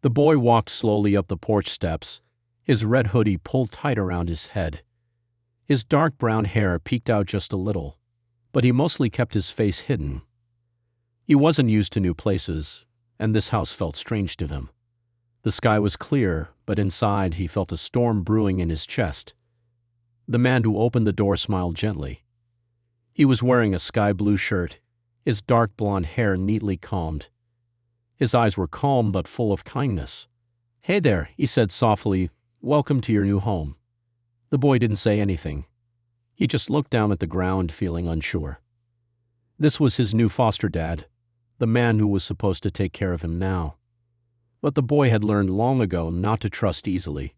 The boy walked slowly up the porch steps, his red hoodie pulled tight around his head. His dark brown hair peeked out just a little, but he mostly kept his face hidden. He wasn't used to new places, and this house felt strange to him. The sky was clear, but inside he felt a storm brewing in his chest. The man who opened the door smiled gently. He was wearing a sky-blue shirt, his dark blonde hair neatly combed. His eyes were calm but full of kindness. "Hey there," he said softly. "Welcome to your new home." The boy didn't say anything. He just looked down at the ground, feeling unsure. This was his new foster dad, the man who was supposed to take care of him now. But the boy had learned long ago not to trust easily.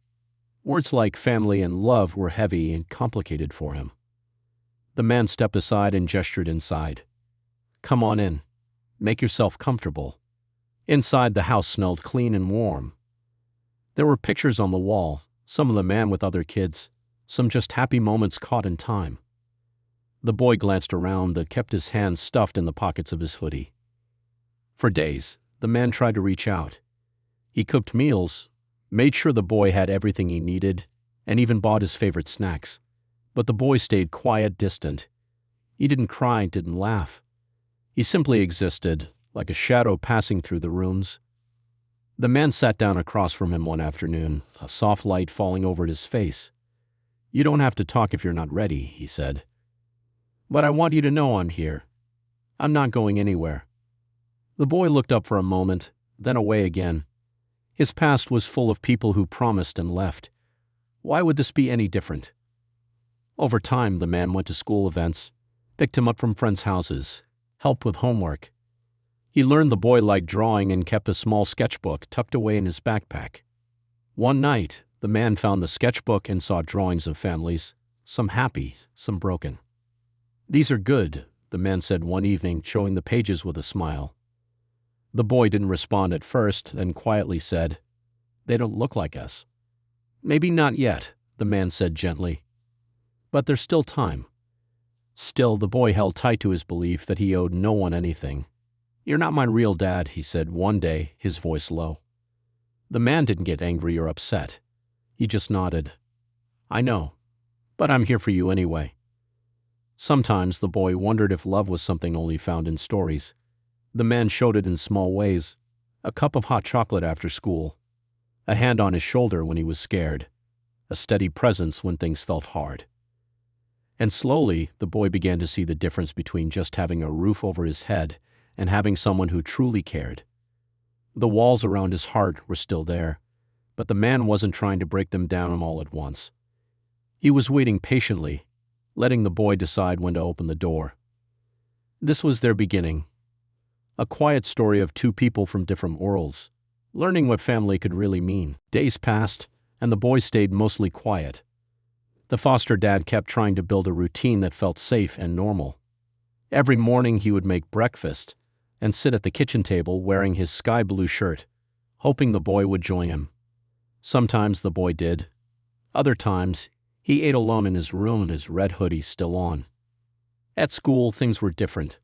Words like family and love were heavy and complicated for him. The man stepped aside and gestured inside. "Come on in. Make yourself comfortable." Inside, the house smelled clean and warm. There were pictures on the wall, some of the man with other kids, some just happy moments caught in time. The boy glanced around but kept his hands stuffed in the pockets of his hoodie. For days, the man tried to reach out. He cooked meals, made sure the boy had everything he needed, and even bought his favorite snacks. But the boy stayed quiet, distant. He didn't cry, didn't laugh. He simply existed, like a shadow passing through the rooms. The man sat down across from him one afternoon, a soft light falling over his face. "You don't have to talk if you're not ready," he said. "But I want you to know I'm here. I'm not going anywhere." The boy looked up for a moment, then away again. His past was full of people who promised and left. Why would this be any different? Over time, the man went to school events, picked him up from friends' houses, helped with homework. He learned the boy liked drawing and kept a small sketchbook tucked away in his backpack. One night, the man found the sketchbook and saw drawings of families, some happy, some broken. "These are good," the man said one evening, showing the pages with a smile. The boy didn't respond at first, then quietly said, "They don't look like us." "Maybe not yet," the man said gently. "But there's still time." Still, the boy held tight to his belief that he owed no one anything. "You're not my real dad," he said one day, his voice low. The man didn't get angry or upset. He just nodded. "I know, but I'm here for you anyway." Sometimes the boy wondered if love was something only found in stories. The man showed it in small ways: a cup of hot chocolate after school, a hand on his shoulder when he was scared, a steady presence when things felt hard. And slowly, the boy began to see the difference between just having a roof over his head and having someone who truly cared. The walls around his heart were still there, but the man wasn't trying to break them down all at once. He was waiting patiently, letting the boy decide when to open the door. This was their beginning. A quiet story of two people from different worlds, learning what family could really mean. Days passed, and the boy stayed mostly quiet. The foster dad kept trying to build a routine that felt safe and normal. Every morning he would make breakfast and sit at the kitchen table wearing his sky-blue shirt, hoping the boy would join him. Sometimes the boy did. Other times, he ate alone in his room, his red hoodie still on. At school, things were different.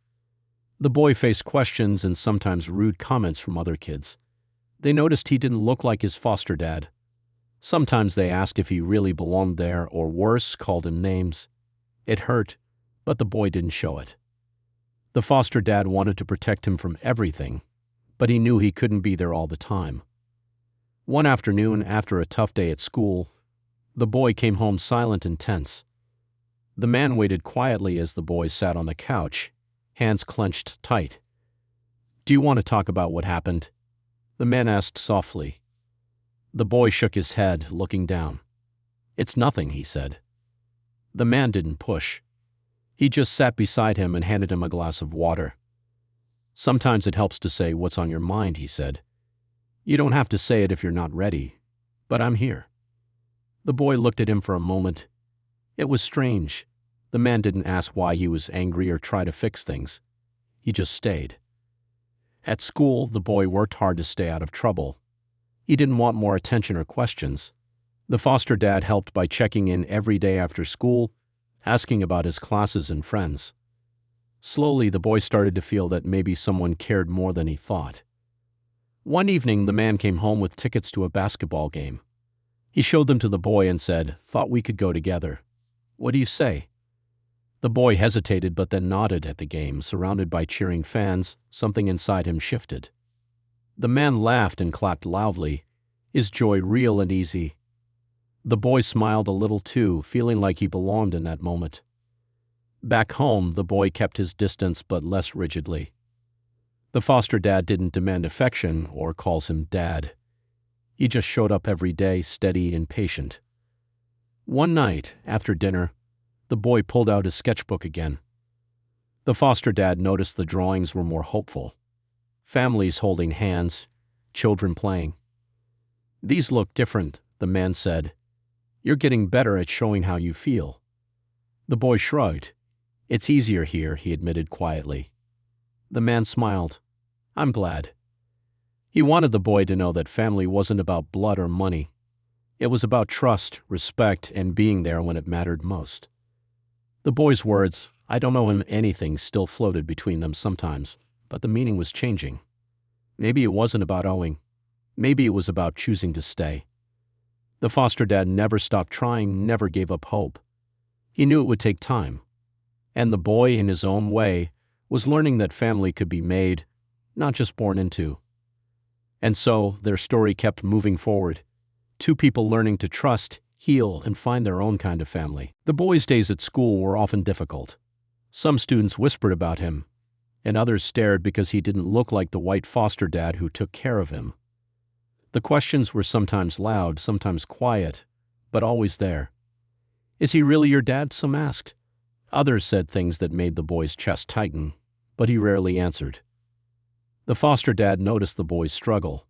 The boy faced questions and sometimes rude comments from other kids. They noticed he didn't look like his foster dad. Sometimes they asked if he really belonged there, or worse, called him names. It hurt, but the boy didn't show it. The foster dad wanted to protect him from everything, but he knew he couldn't be there all the time. One afternoon, after a tough day at school, the boy came home silent and tense. The man waited quietly as the boy sat on the couch, hands clenched tight. "Do you want to talk about what happened?" the man asked softly. The boy shook his head, looking down. "It's nothing," he said. The man didn't push. He just sat beside him and handed him a glass of water. "Sometimes it helps to say what's on your mind," he said. "You don't have to say it if you're not ready, but I'm here." The boy looked at him for a moment. It was strange. The man didn't ask why he was angry or try to fix things. He just stayed. At school, the boy worked hard to stay out of trouble. He didn't want more attention or questions. The foster dad helped by checking in every day after school, asking about his classes and friends. Slowly, the boy started to feel that maybe someone cared more than he thought. One evening, the man came home with tickets to a basketball game. He showed them to the boy and said, "Thought we could go together. What do you say?" The boy hesitated but then nodded at the game. Surrounded by cheering fans, something inside him shifted. The man laughed and clapped loudly, his joy real and easy. The boy smiled a little too, feeling like he belonged in that moment. Back home, the boy kept his distance but less rigidly. The foster dad didn't demand affection or calls him dad. He just showed up every day, steady and patient. One night, after dinner, the boy pulled out his sketchbook again. The foster dad noticed the drawings were more hopeful. Families holding hands, children playing. "These look different," the man said. "You're getting better at showing how you feel." The boy shrugged. "It's easier here," he admitted quietly. The man smiled. "I'm glad." He wanted the boy to know that family wasn't about blood or money. It was about trust, respect, and being there when it mattered most. The boy's words, "I don't owe him anything," still floated between them sometimes, but the meaning was changing. Maybe it wasn't about owing. Maybe it was about choosing to stay. The foster dad never stopped trying, never gave up hope. He knew it would take time. And the boy, in his own way, was learning that family could be made, not just born into. And so, their story kept moving forward. Two people learning to trust, heal, and find their own kind of family. The boy's days at school were often difficult. Some students whispered about him, and others stared because he didn't look like the white foster dad who took care of him. The questions were sometimes loud, sometimes quiet, but always there. "Is he really your dad?" some asked. Others said things that made the boy's chest tighten, but he rarely answered. The foster dad noticed the boy's struggle.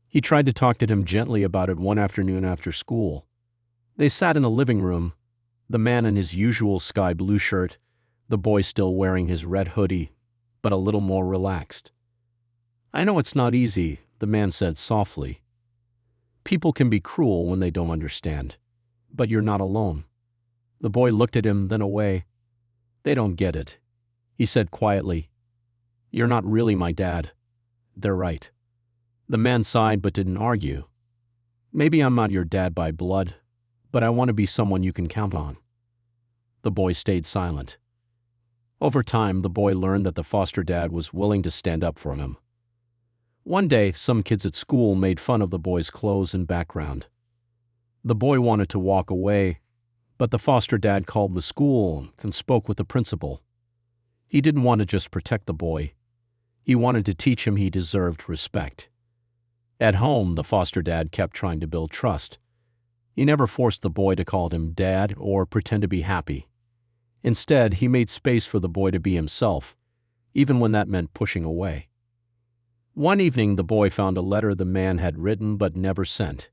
He tried to talk to him gently about it one afternoon after school. They sat in the living room, the man in his usual sky blue shirt, the boy still wearing his red hoodie, but a little more relaxed. "I know it's not easy," the man said softly. "People can be cruel when they don't understand, but you're not alone." The boy looked at him, then away. "They don't get it," he said quietly. "You're not really my dad. They're right." The man sighed but didn't argue. "Maybe I'm not your dad by blood, but I want to be someone you can count on." The boy stayed silent. Over time, the boy learned that the foster dad was willing to stand up for him. One day, some kids at school made fun of the boy's clothes and background. The boy wanted to walk away, but the foster dad called the school and spoke with the principal. He didn't want to just protect the boy. He wanted to teach him he deserved respect. At home, the foster dad kept trying to build trust. He never forced the boy to call him dad or pretend to be happy. Instead, he made space for the boy to be himself, even when that meant pushing away. One evening, the boy found a letter the man had written but never sent.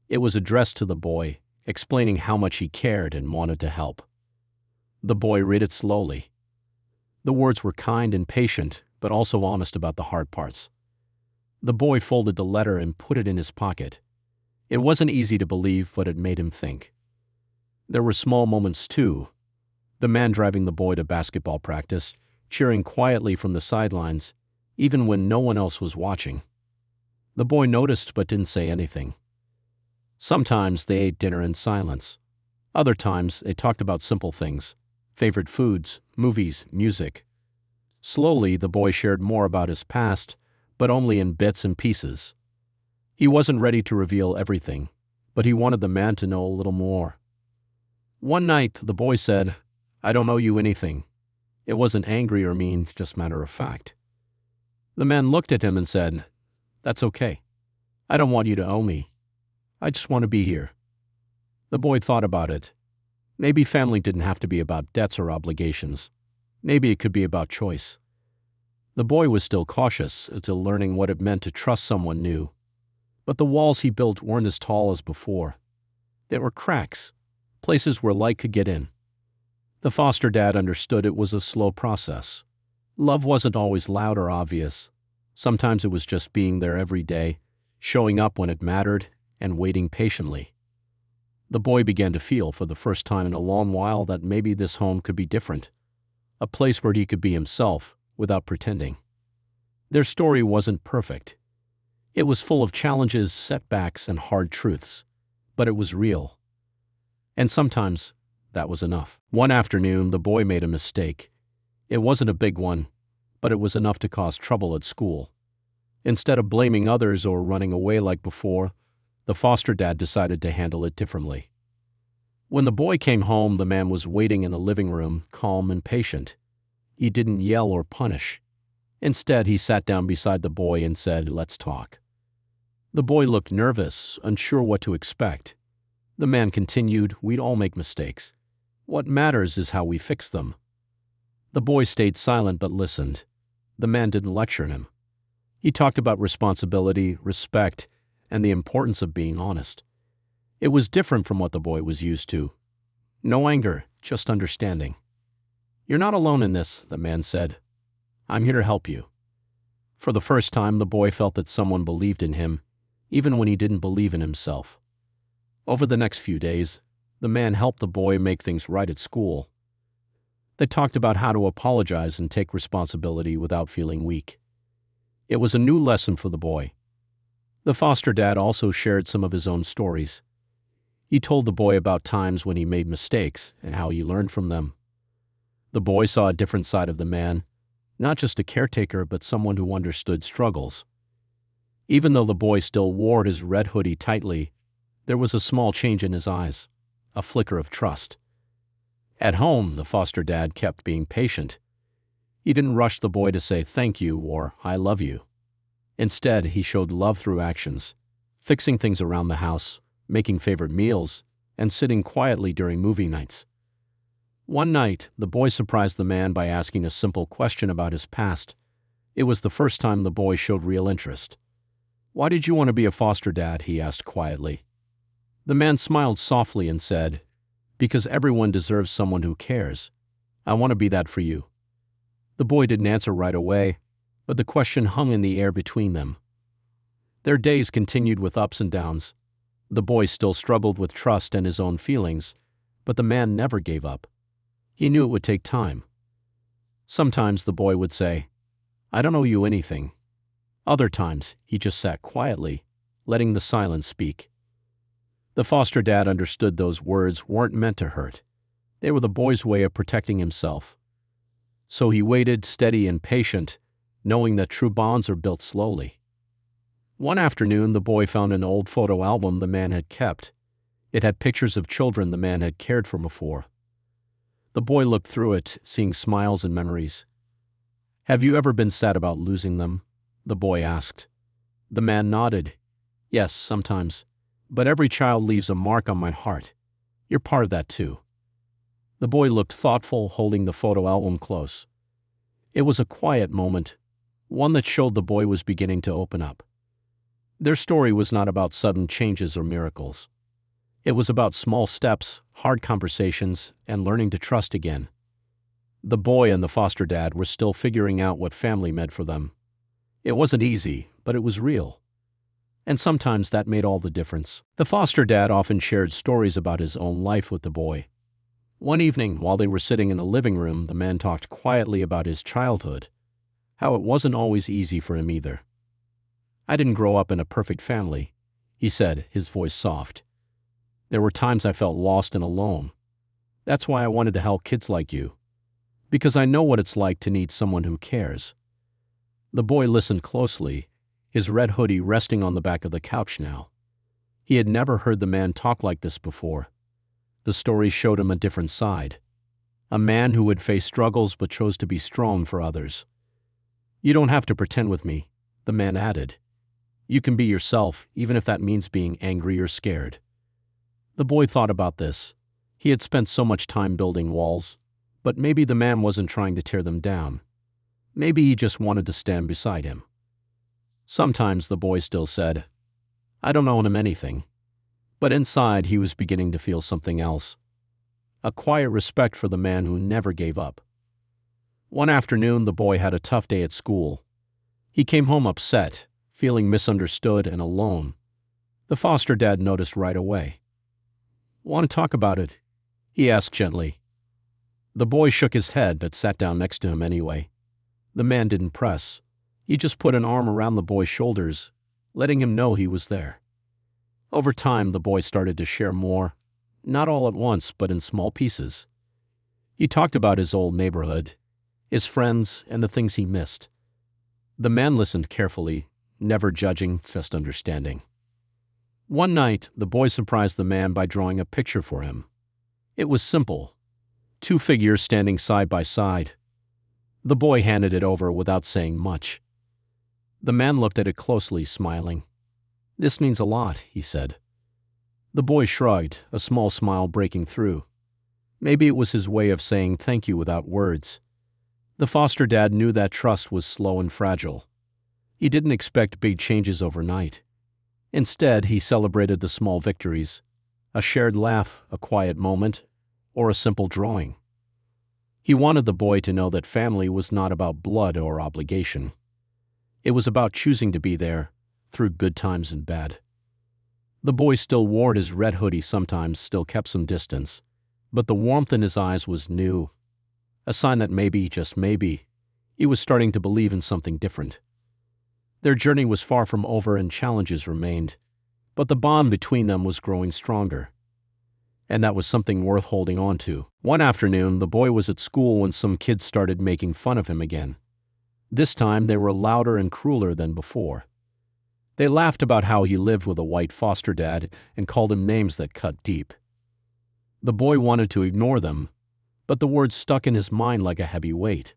It was addressed to the boy, explaining how much he cared and wanted to help. The boy read it slowly. The words were kind and patient, but also honest about the hard parts. The boy folded the letter and put it in his pocket. It wasn't easy to believe, but it made him think. There were small moments too. The man driving the boy to basketball practice, cheering quietly from the sidelines, even when no one else was watching. The boy noticed but didn't say anything. Sometimes they ate dinner in silence. Other times they talked about simple things, favorite foods, movies, music. Slowly, the boy shared more about his past, but only in bits and pieces. He wasn't ready to reveal everything, but he wanted the man to know a little more. One night, the boy said, "I don't owe you anything." It wasn't angry or mean, just matter of fact. The man looked at him and said, "That's okay. I don't want you to owe me. I just want to be here." The boy thought about it. Maybe family didn't have to be about debts or obligations. Maybe it could be about choice. The boy was still cautious, still learning what it meant to trust someone new. But the walls he built weren't as tall as before. There were cracks, places where light could get in. The foster dad understood it was a slow process. Love wasn't always loud or obvious. Sometimes it was just being there every day, showing up when it mattered, and waiting patiently. The boy began to feel, for the first time in a long while, that maybe this home could be different. A place where he could be himself, without pretending. Their story wasn't perfect. It was full of challenges, setbacks, and hard truths, but it was real. And sometimes that was enough. One afternoon, the boy made a mistake. It wasn't a big one, but it was enough to cause trouble at school. Instead of blaming others or running away like before, the foster dad decided to handle it differently. When the boy came home, the man was waiting in the living room, calm and patient. He didn't yell or punish. Instead, he sat down beside the boy and said, "Let's talk." The boy looked nervous, unsure what to expect. The man continued, "We'd all make mistakes. What matters is how we fix them." The boy stayed silent but listened. The man didn't lecture him. He talked about responsibility, respect, and the importance of being honest. It was different from what the boy was used to. No anger, just understanding. "You're not alone in this," the man said. "I'm here to help you." For the first time, the boy felt that someone believed in him, even when he didn't believe in himself. Over the next few days, the man helped the boy make things right at school. They talked about how to apologize and take responsibility without feeling weak. It was a new lesson for the boy. The foster dad also shared some of his own stories. He told the boy about times when he made mistakes and how he learned from them. The boy saw a different side of the man, not just a caretaker, but someone who understood struggles. Even though the boy still wore his red hoodie tightly, there was a small change in his eyes, a flicker of trust. At home, the foster dad kept being patient. He didn't rush the boy to say thank you or I love you. Instead, he showed love through actions, fixing things around the house, making favorite meals, and sitting quietly during movie nights. One night, the boy surprised the man by asking a simple question about his past. It was the first time the boy showed real interest. "Why did you want to be a foster dad?" he asked quietly. The man smiled softly and said, "Because everyone deserves someone who cares. I want to be that for you." The boy didn't answer right away, but the question hung in the air between them. Their days continued with ups and downs. The boy still struggled with trust and his own feelings, but the man never gave up. He knew it would take time. Sometimes the boy would say, "I don't owe you anything." Other times, he just sat quietly, letting the silence speak. The foster dad understood those words weren't meant to hurt. They were the boy's way of protecting himself. So he waited, steady and patient, knowing that true bonds are built slowly. One afternoon, the boy found an old photo album the man had kept. It had pictures of children the man had cared for before. The boy looked through it, seeing smiles and memories. "Have you ever been sad about losing them?" the boy asked. The man nodded. "Yes, sometimes. But every child leaves a mark on my heart. You're part of that too." The boy looked thoughtful, holding the photo album close. It was a quiet moment, one that showed the boy was beginning to open up. Their story was not about sudden changes or miracles. It was about small steps, hard conversations, and learning to trust again. The boy and the foster dad were still figuring out what family meant for them. It wasn't easy, but it was real. And sometimes that made all the difference. The foster dad often shared stories about his own life with the boy. One evening, while they were sitting in the living room, the man talked quietly about his childhood, how it wasn't always easy for him either. "I didn't grow up in a perfect family," he said, his voice soft. "There were times I felt lost and alone. That's why I wanted to help kids like you, because I know what it's like to need someone who cares." The boy listened closely, his red hoodie resting on the back of the couch now. He had never heard the man talk like this before. The story showed him a different side. A man who would face struggles but chose to be strong for others. "You don't have to pretend with me," the man added. "You can be yourself, even if that means being angry or scared." The boy thought about this. He had spent so much time building walls, but maybe the man wasn't trying to tear them down. Maybe he just wanted to stand beside him. Sometimes the boy still said, "I don't owe him anything." But inside he was beginning to feel something else. A quiet respect for the man who never gave up. One afternoon, the boy had a tough day at school. He came home upset, feeling misunderstood and alone. The foster dad noticed right away. "Want to talk about it?" he asked gently. The boy shook his head but sat down next to him anyway. The man didn't press. He just put an arm around the boy's shoulders, letting him know he was there. Over time, the boy started to share more, not all at once, but in small pieces. He talked about his old neighborhood, his friends, and the things he missed. The man listened carefully, never judging, just understanding. One night, the boy surprised the man by drawing a picture for him. It was simple. Two figures standing side by side. The boy handed it over without saying much. The man looked at it closely, smiling. "This means a lot," he said. The boy shrugged, a small smile breaking through. Maybe it was his way of saying thank you without words. The foster dad knew that trust was slow and fragile. He didn't expect big changes overnight. Instead, he celebrated the small victories, a shared laugh, a quiet moment, or a simple drawing. He wanted the boy to know that family was not about blood or obligation. It was about choosing to be there, through good times and bad. The boy still wore his red hoodie, sometimes still kept some distance, but the warmth in his eyes was new, a sign that maybe, just maybe, he was starting to believe in something different. Their journey was far from over and challenges remained, but the bond between them was growing stronger. And that was something worth holding on to. One afternoon, the boy was at school when some kids started making fun of him again. This time, they were louder and crueler than before. They laughed about how he lived with a white foster dad and called him names that cut deep. The boy wanted to ignore them, but the words stuck in his mind like a heavy weight.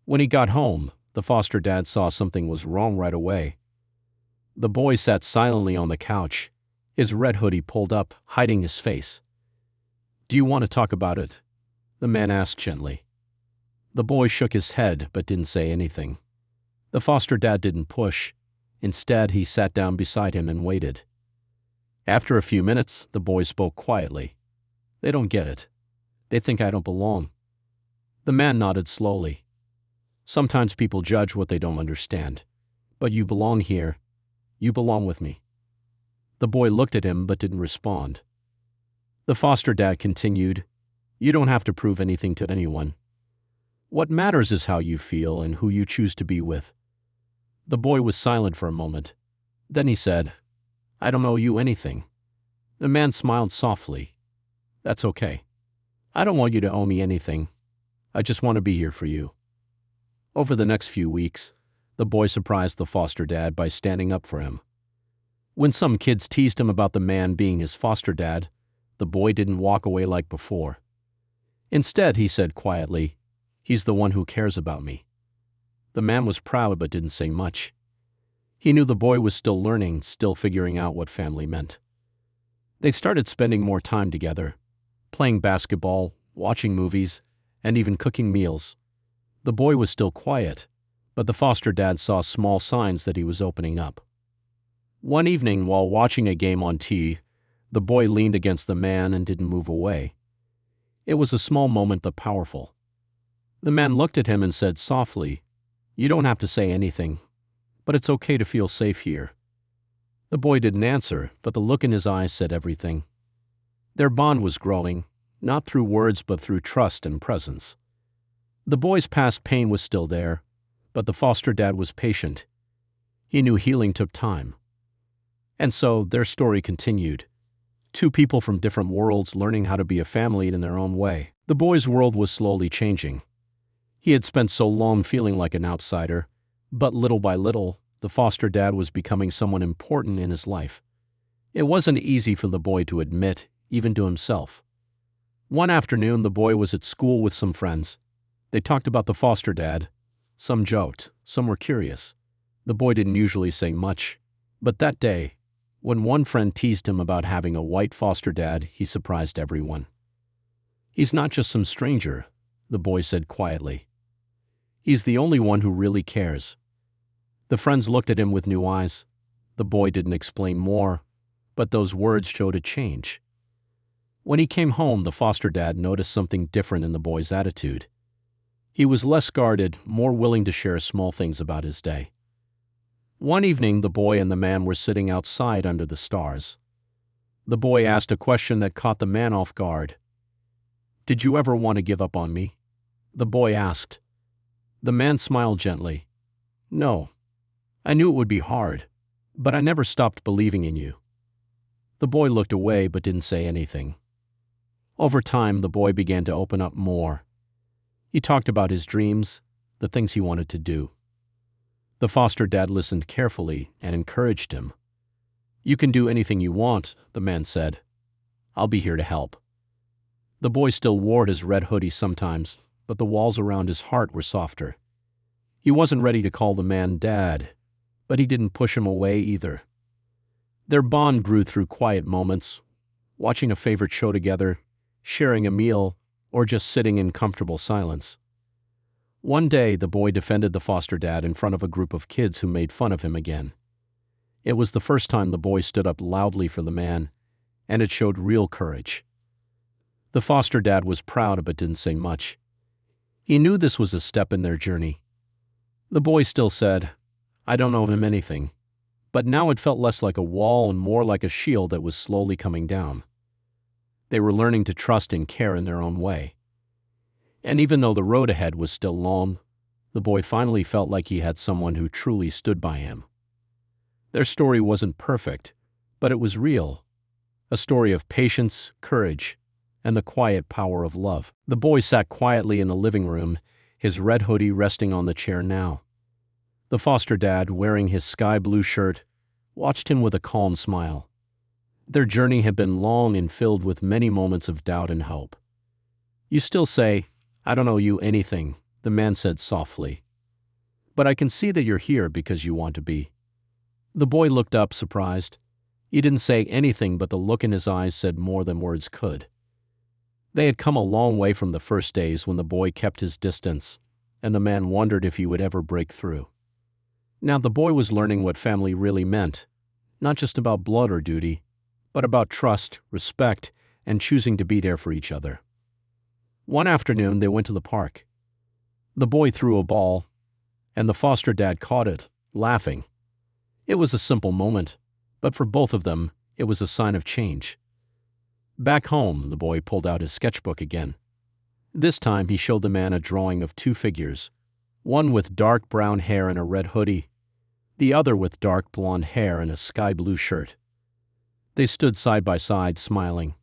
When he got home, the foster dad saw something was wrong right away. The boy sat silently on the couch, his red hoodie pulled up, hiding his face. "Do you want to talk about it?" the man asked gently. The boy shook his head but didn't say anything. The foster dad didn't push. Instead, he sat down beside him and waited. After a few minutes, the boy spoke quietly. "They don't get it. They think I don't belong." The man nodded slowly. "Sometimes people judge what they don't understand. But you belong here. You belong with me." The boy looked at him but didn't respond. The foster dad continued, "You don't have to prove anything to anyone. What matters is how you feel and who you choose to be with." The boy was silent for a moment. Then he said, "I don't owe you anything." The man smiled softly. "That's okay. I don't want you to owe me anything. I just want to be here for you." Over the next few weeks, the boy surprised the foster dad by standing up for him. When some kids teased him about the man being his foster dad, the boy didn't walk away like before. Instead, he said quietly, "He's the one who cares about me." The man was proud but didn't say much. He knew the boy was still learning, still figuring out what family meant. They started spending more time together, playing basketball, watching movies, and even cooking meals. The boy was still quiet, but the foster dad saw small signs that he was opening up. One evening, while watching a game on TV, the boy leaned against the man and didn't move away. It was a small moment but powerful. The man looked at him and said softly, "You don't have to say anything, but it's okay to feel safe here." The boy didn't answer, but the look in his eyes said everything. Their bond was growing, not through words but through trust and presence. The boy's past pain was still there, but the foster dad was patient. He knew healing took time. And so their story continued. Two people from different worlds learning how to be a family in their own way. The boy's world was slowly changing. He had spent so long feeling like an outsider, but little by little, the foster dad was becoming someone important in his life. It wasn't easy for the boy to admit, even to himself. One afternoon, the boy was at school with some friends. They talked about the foster dad. Some joked, some were curious. The boy didn't usually say much, but that day, when one friend teased him about having a white foster dad, he surprised everyone. "He's not just some stranger," the boy said quietly. "He's the only one who really cares." The friends looked at him with new eyes. The boy didn't explain more, but those words showed a change. When he came home, the foster dad noticed something different in the boy's attitude. He was less guarded, more willing to share small things about his day. One evening, the boy and the man were sitting outside under the stars. The boy asked a question that caught the man off guard. "Did you ever want to give up on me?" the boy asked. The man smiled gently. "No. I knew it would be hard, But I never stopped believing in you." The boy looked away but didn't say anything. Over time, the boy began to open up more. He talked about his dreams, the things he wanted to do. The foster dad listened carefully and encouraged him. "You can do anything you want," the man said. "I'll be here to help." The boy still wore his red hoodie sometimes, but the walls around his heart were softer. He wasn't ready to call the man dad, but he didn't push him away either. Their bond grew through quiet moments, watching a favorite show together, sharing a meal, or just sitting in comfortable silence. One day, the boy defended the foster dad in front of a group of kids who made fun of him again. It was the first time the boy stood up loudly for the man, and it showed real courage. The foster dad was proud but didn't say much. He knew this was a step in their journey. The boy still said, "I don't know him anything," but now it felt less like a wall and more like a shield that was slowly coming down. They were learning to trust and care in their own way. And even though the road ahead was still long, the boy finally felt like he had someone who truly stood by him. Their story wasn't perfect, but it was real. A story of patience, courage, and the quiet power of love. The boy sat quietly in the living room, his red hoodie resting on the chair now. The foster dad, wearing his sky blue shirt, watched him with a calm smile. Their journey had been long and filled with many moments of doubt and hope. "You still say, 'I don't owe you anything,'" the man said softly. "But I can see that you're here because you want to be." The boy looked up, surprised. He didn't say anything, but the look in his eyes said more than words could. They had come a long way from the first days when the boy kept his distance, and the man wondered if he would ever break through. Now the boy was learning what family really meant, not just about blood or duty, but about trust, respect, and choosing to be there for each other. One afternoon, they went to the park. The boy threw a ball, and the foster dad caught it, laughing. It was a simple moment, but for both of them, it was a sign of change. Back home, the boy pulled out his sketchbook again. This time, he showed the man a drawing of two figures, one with dark brown hair and a red hoodie, the other with dark blonde hair and a sky blue shirt. They stood side by side, smiling.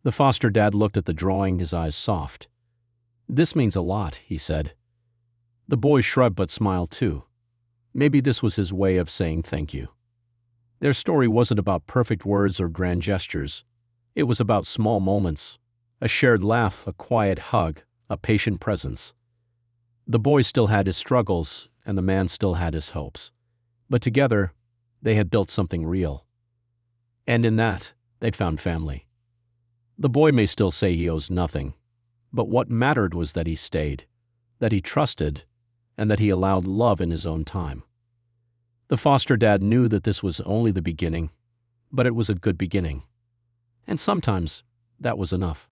The foster dad looked at the drawing, his eyes soft. "This means a lot," he said. The boy shrugged but smiled too. Maybe this was his way of saying thank you. Their story wasn't about perfect words or grand gestures. It was about small moments, a shared laugh, a quiet hug, a patient presence. The boy still had his struggles, and the man still had his hopes. But together, they had built something real. And in that, they'd found family. The boy may still say he owes nothing, but what mattered was that he stayed, that he trusted, and that he allowed love in his own time. The foster dad knew that this was only the beginning, but it was a good beginning. And sometimes that was enough.